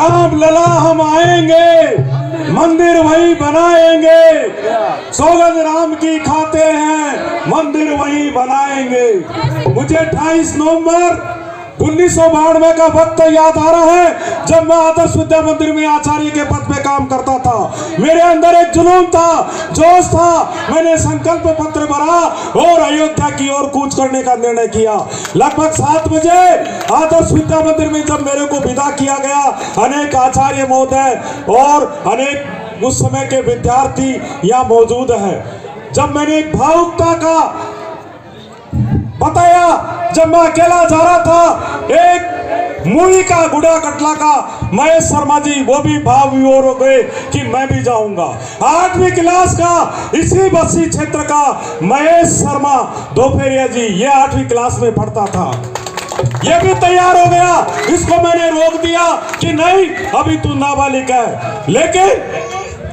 रामलला हम आएंगे, मंदिर वही बनाएंगे। सौगंध राम की खाते हैं, मंदिर वही बनाएंगे। मुझे 28 नवंबर 1992 का वक्त याद आ रहा है, जब मैं आदर्श विद्या मंदिर में आचार्य के पद पे काम करता था। मेरे अंदर एक जुनून था, जोश था। मैंने संकल्प पत्र भरा और अयोध्या की ओर कूच करने का निर्णय किया। लगभग 7 बजे आदर्श विद्या मंदिर में जब मेरे को विदा किया गया, अनेक आचार्य महोदय और अनेक उस समय के विद्यार्थी यहाँ मौजूद हैं। जब मैंने एक भावुकता का बताया, जब मैं अकेला जा रहा था, एक मूवी का गुड़ा कटला का महेश शर्मा जी वो भी भाव विभोर हो गए कि मैं भी जाऊंगा। 8वीं क्लास का इसी बस्ती क्षेत्र का महेश शर्मा दोपहरिया जी, ये 8वीं क्लास में पढ़ता था, ये भी तैयार हो गया। इसको मैंने रोक दिया कि नहीं, अभी तू नाबालिग है। लेकिन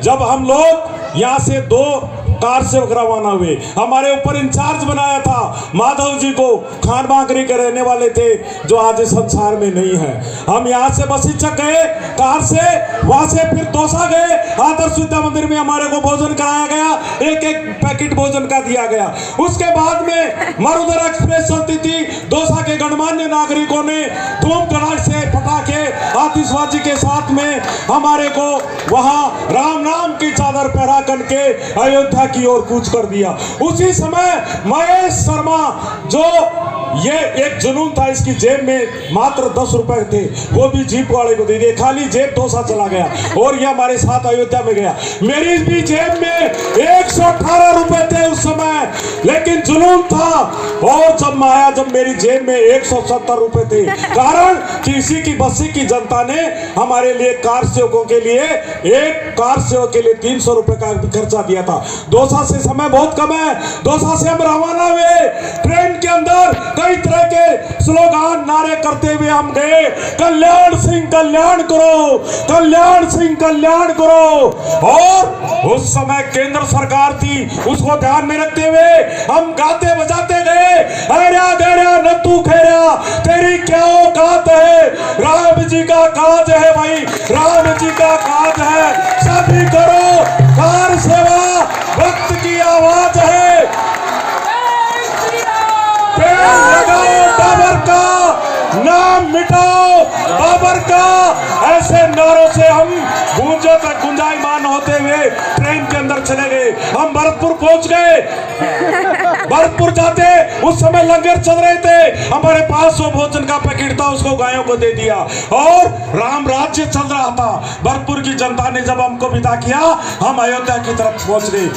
जब हम लोग यहाँ से 2 कार से रवाना हुए, हमारे ऊपर इंचार्ज बनाया था माधव जी को, खान बांकरी के रहने वाले थे जो आज इस संसार में नहीं है। हम यहाँ से बसीचक गए कार से, वहां से फिर दौसा गए। आदर्श विद्या मंदिर में हमारे को भोजन कराया गया, एक पैकेट भोजन का दिया गया। उसके बाद में मरुधर एक्सप्रेस चलती थी। दौसा के गणमान्य नागरिकों ने धूम धड़ाक से पटाखे आतिशबाजी के साथ में हमारे को वहां राम नाम की चादर पहरा करके अयोध्या की ओर कूच कर दिया। उसी समय महेश शर्मा, जो ये एक जुनून था, इसकी जेब में मात्र 10 रुपए थे, वो भी जीप वाले को दे दिए, खाली जेब दौसा चला गया और ये हमारे साथ अयोध्या में गया। मेरी भी जेब में 118 रुपए थे उस समय, लेकिन जुनून था। और जब मैं आया, जब मेरी जेब में 170 रुपए थे, कारण कि इसी की बस्ती की जनता ने हमारे लिए कार सेवकों के लिए, एक कार सेवक के लिए 300 रुपए का खर्चा दिया था। दौसा से समय बहुत कम है, दौसा से हम रवाना हुए। ट्रेन के अंदर कई तरह के स्लोगान नारे करते हुए हम गए, कल्याण सिंह कल्याण करो, कल्याण सिंह कल्याण करो। और उस समय केंद्र सरकार थी, उसको ध्यान में रखते हुए हम गाते बजाते गए, अरे गहरा नत्थू खेरा तेरी क्या औकात है, राम जी का काज है भाई, राम जी का काज है, सभी करो कार सेवा, वक्त की आवाज है। पेड़ लगाओ बाबर का, नाम मिटाओ बाबर का, ऐसे नारों से हम गूंजों तक गुंजायमान होते हुए ट्रेन के अंदर चले गए। हम भरतपुर पहुंच गए। भरतपुर जाते उस समय लंगर चल रहे थे, हमारे पास जो भोजन का पैकेट था उसको गायों को दे दिया और राम राज्य चल रहा था। भरतपुर की जनता ने जब हमको विदा किया, हम अयोध्या की तरफ पहुंच गए।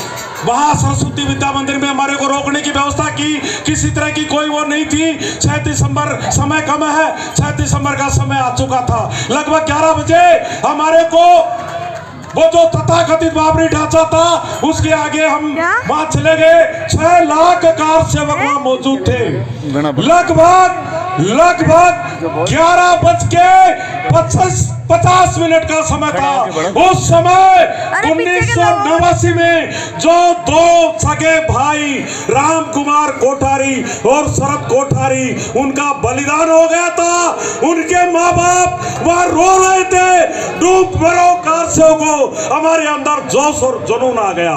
वहां सरस्वती विद्या मंदिर में हमारे को रोकने की व्यवस्था की, किसी तरह की कोई वो नहीं थी। 6 दिसंबर, समय कम है, 6 दिसंबर का समय आ चुका था। लगभग 11 बजे हमारे को वो जो तथाकथित बाबरी ढांचा था, उसके आगे हम वहां चले गए। 6 लाख कार सेवक वहां मौजूद थे। लगभग 11:50 का समय था। उस समय 1989 में जो 2 सगे भाई राम कुमार कोठारी और शरद कोठारी, उनका बलिदान हो गया था। उनके माँ बाप वहां रो रहे थे, डूब मरो कार सेवकों। हमारे अंदर जोश और जुनून आ गया।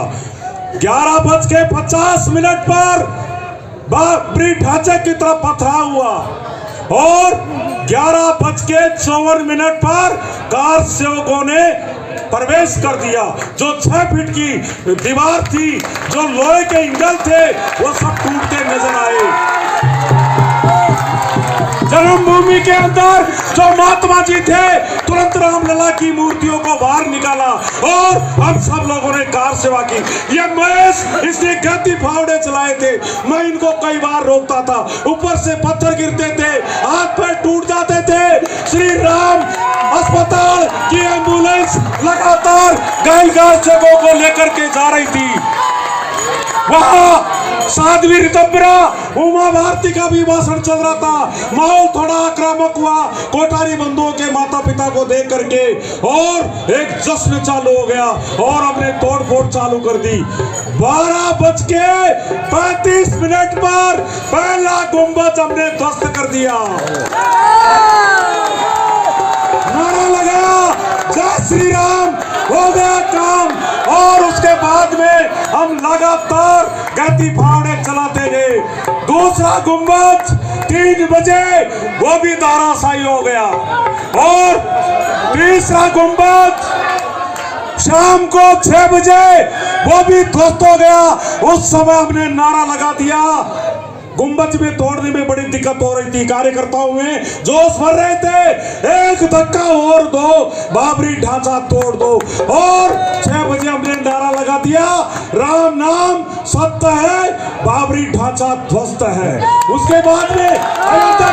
11:50 पर बाबरी ढांचे की तरफ पथराव हुआ और 11:54 पर कार सेवकों ने प्रवेश कर दिया। जो 6 फीट की दीवार थी, जो लोहे के एंगल थे, वो सब टूटते नजर आए। जन्मभूमि के अंदर जो महात्मा जी थे, तुरंत रामलला की मूर्तियों को बाहर निकाला और हम सब लोगों ने कार सेवा की। ये महेश, इसने गति फावड़े चलाए थे, मैं इनको कई बार रोकता था, ऊपर से पत्थर गिरते थे, हाथ पैर टूट जाते थे। श्री राम अस्पताल की एम्बुलेंस लगातार घायल जगहों को लेकर के जा रही थी। वहां साध्वी ऋतंबरा उमा भारती का भी भाषण चल रहा था। माहौल थोड़ा आक्रामक हुआ कोठारी बंधुओं के माता पिता को देख करके और एक जश्न चालू हो गया और हमने तोड़फोड़ चालू कर दी। 12:35 पर पहला गुंबद हमने ध्वस्त कर दिया। नारा लगाया, हम लगातार गति फावड़े चलाते गए। दूसरा गुंबद 3 बजे वो भी धराशायी हो गया और तीसरा गुंबद शाम को 6 बजे वो भी ध्वस्त हो गया। उस समय हमने नारा लगा दिया। गुंबद में तोड़ने में बड़ी दिक्कत हो रही थी, कार्यकर्ताओं में जोश भर रहे थे, एक धक्का और दो, बाबरी ढांचा तोड़ दो। और 6 बजे हमने नारा लगा दिया, राम नाम सत्य है, बाबरी ढांचा ध्वस्त है। उसके बाद में अयोध्या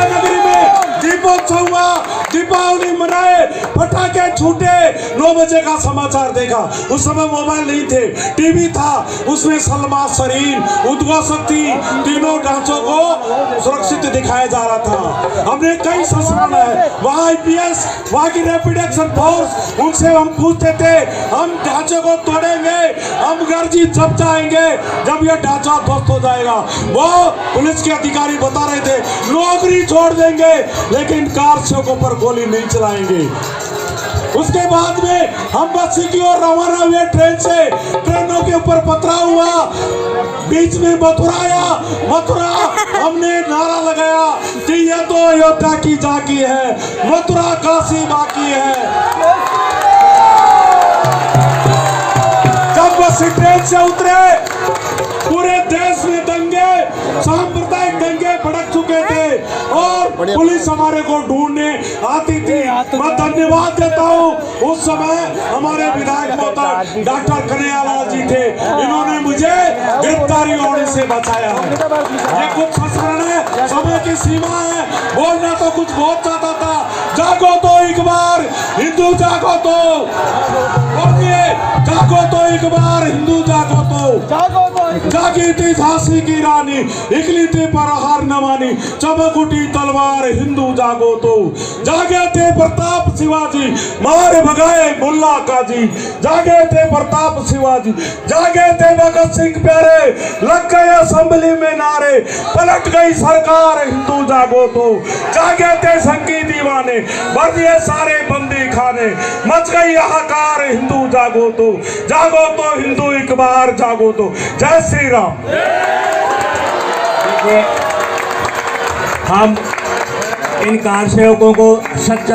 नगरी में दीपोत्सव हुआ, दीपावली मनाए, पटाखे छूटे। 9 बजे का समाचार देखा, उस समय मोबाइल नहीं थे, टीवी था, उसमें सलमा, शरीन, उद्घोषक्ति तीनों ढांचों को सुरक्षित दिखाया जा रहा था। हमने कई संस्मरण है, वहाँ IPS, वहाँ की रैपिड एक्शन फोर्स, उनसे हम पूछते थे, हम ढांचे को तोड़ेंगे, हम गर्जी जब जाएंगे जब यह ढांचा ध्वस्त हो जाएगा। वो पुलिस के अधिकारी बता रहे थे, नौकरी छोड़ देंगे लेकिन कार सेवकों पर गोली नहीं चलाएंगे। उसके बाद में हम बस्ती की ओर रवाना हुए ट्रेन से, ट्रेनों के ऊपर पथराव हुआ, बीच में मथुरा हमने नारा लगाया कि यह तो अयोध्या की झांकी है, मथुरा काशी बाकी है। जब बस्ती ट्रेन से उतरे, पूरे देश में दंगे, सांप्रदायिक दंगे भड़क चुके थे और पुलिस हमारे को ढूंढने आती थी। मैं धन्यवाद देता हूँ, उस समय हमारे विधायक महोदय डॉक्टर कन्हैयालाल जी थे, इन्होंने मुझे गिरफ्तारी होने से बचाया है। ये कुछ संस्मरण है, समय की सीमा है, बोलना तो कुछ बहुत चाहता था। जागो तो एक बार हिंदू, जागो तो बोलिए, जागो तो एक बार हिंदू, जागो तो जागी थी झांसी की रानी, निकली थी पर हार न मानी, चमक उठी तलवार हिंदू, जागो तो जागे थे प्रताप शिवाजी, मार भगाए मुल्ला काजी, जागे थे प्रताप शिवाजी, जागे थे भगत सिंह प्यारे, लग गए असेंबली में नारे, पलट गई सरकार हिंदू, जागो तो जागे थे संगी दीवाने, भर दिए सारे बंदी खाने, मच गई हाहाकार हिंदू, जागो तो हिंदू, एक बार जागो तो। जय श्री राम। हम इन कार सेवकों को सच